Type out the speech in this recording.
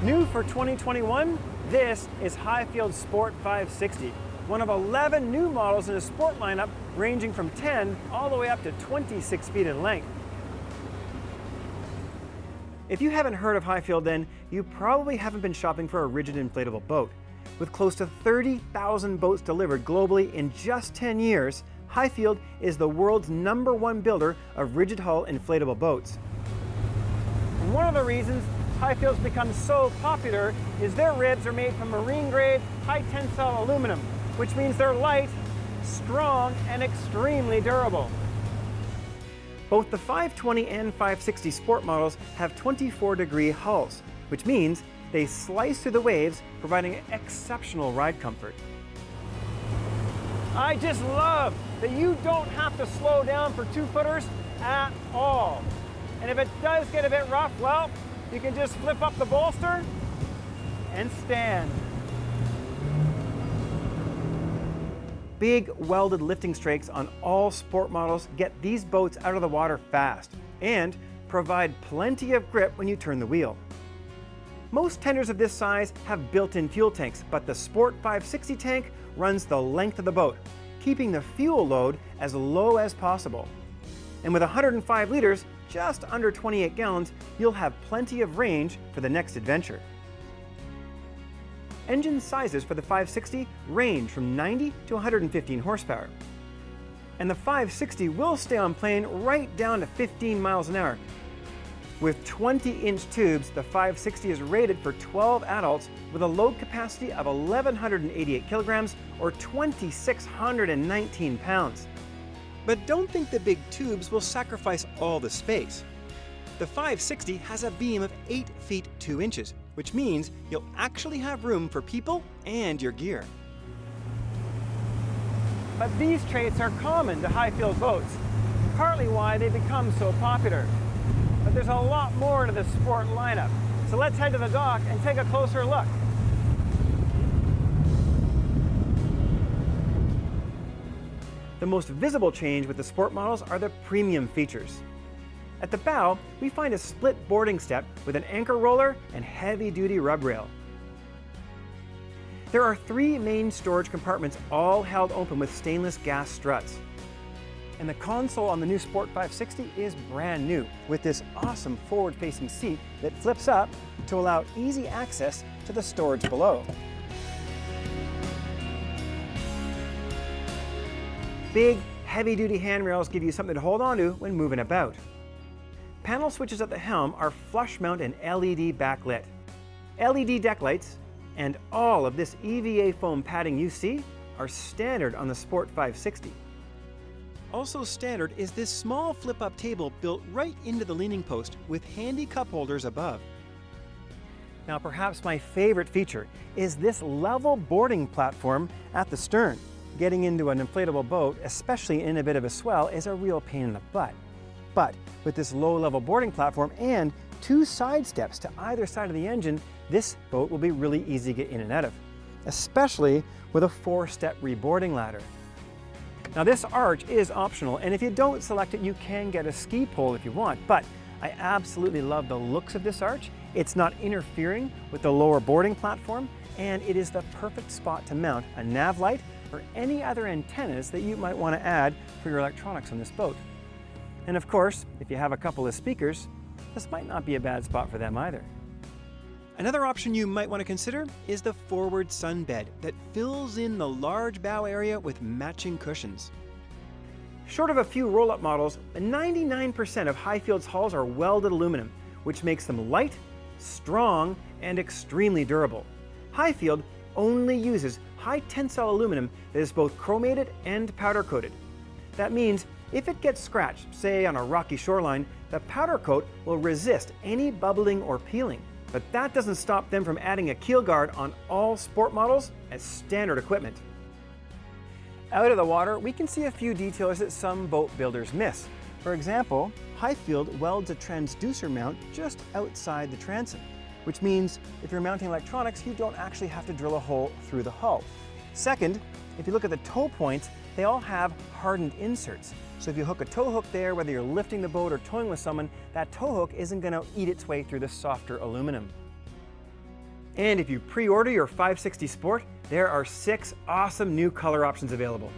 New for 2021, this is Highfield Sport 560, one of 11 new models in a sport lineup ranging from 10 all the way up to 26 feet in length. If you haven't heard of Highfield, then you probably haven't been shopping for a rigid inflatable boat. With close to 30,000 boats delivered globally in just 10 years, Highfield is the world's #1 builder of rigid hull inflatable boats. And one of the reasons Highfield's become so popular is their ribs are made from marine-grade, high-tensile aluminum, which means they're light, strong, and extremely durable. Both the 520 and 560 sport models have 24-degree hulls, which means they slice through the waves, providing exceptional ride comfort. I just love that you don't have to slow down for two-footers at all. And if it does get a bit rough, well, you can just flip up the bolster and stand. Big welded lifting strakes on all sport models get these boats out of the water fast and provide plenty of grip when you turn the wheel. Most tenders of this size have built-in fuel tanks, but the Sport 560 tank runs the length of the boat, keeping the fuel load as low as possible. And with 105 liters, just under 28 gallons, you'll have plenty of range for the next adventure. Engine sizes for the 560 range from 90 to 115 horsepower. And the 560 will stay on plane right down to 15 miles an hour. With 20-inch tubes, the 560 is rated for 12 adults with a load capacity of 1,188 kilograms or 2,619 pounds. But don't think the big tubes will sacrifice all the space. The 560 has a beam of 8 feet 2 inches, which means you'll actually have room for people and your gear. But these traits are common to Highfield boats, partly why they become so popular. But there's a lot more to the sport lineup, so let's head to the dock and take a closer look. The most visible change with the sport models are the premium features. At the bow, we find a split boarding step with an anchor roller and heavy-duty rub rail. There are 3 main storage compartments, all held open with stainless gas struts. And the console on the new Sport 560 is brand new, with this awesome forward-facing seat that flips up to allow easy access to the storage below. Big, heavy-duty handrails give you something to hold on to when moving about. Panel switches at the helm are flush mount and LED backlit. LED deck lights and all of this EVA foam padding you see are standard on the Sport 560. Also standard is this small flip-up table built right into the leaning post with handy cup holders above. Now perhaps my favorite feature is this level boarding platform at the stern. Getting into an inflatable boat, especially in a bit of a swell, is a real pain in the butt. But with this low-level boarding platform and 2 side steps to either side of the engine, this boat will be really easy to get in and out of, especially with a 4-step reboarding ladder. Now this arch is optional, and if you don't select it, you can get a ski pole if you want, but I absolutely love the looks of this arch. It's not interfering with the lower boarding platform, and it is the perfect spot to mount a nav light or any other antennas that you might want to add for your electronics on this boat. And of course, if you have a couple of speakers, this might not be a bad spot for them either. Another option you might want to consider is the forward sunbed that fills in the large bow area with matching cushions. Short of a few roll-up models, 99% of Highfield's hulls are welded aluminum, which makes them light, strong, and extremely durable. Highfield only uses high-tensile aluminum that is both chromated and powder-coated. That means if it gets scratched, say on a rocky shoreline, the powder coat will resist any bubbling or peeling. But that doesn't stop them from adding a keel guard on all sport models as standard equipment. Out of the water, we can see a few details that some boat builders miss. For example, Highfield welds a transducer mount just outside the transom, which means if you're mounting electronics, you don't actually have to drill a hole through the hull. Second, if you look at the tow points, they all have hardened inserts. So if you hook a tow hook there, whether you're lifting the boat or towing with someone, that tow hook isn't going to eat its way through the softer aluminum. And if you pre-order your 560 Sport, there are 6 awesome new color options available.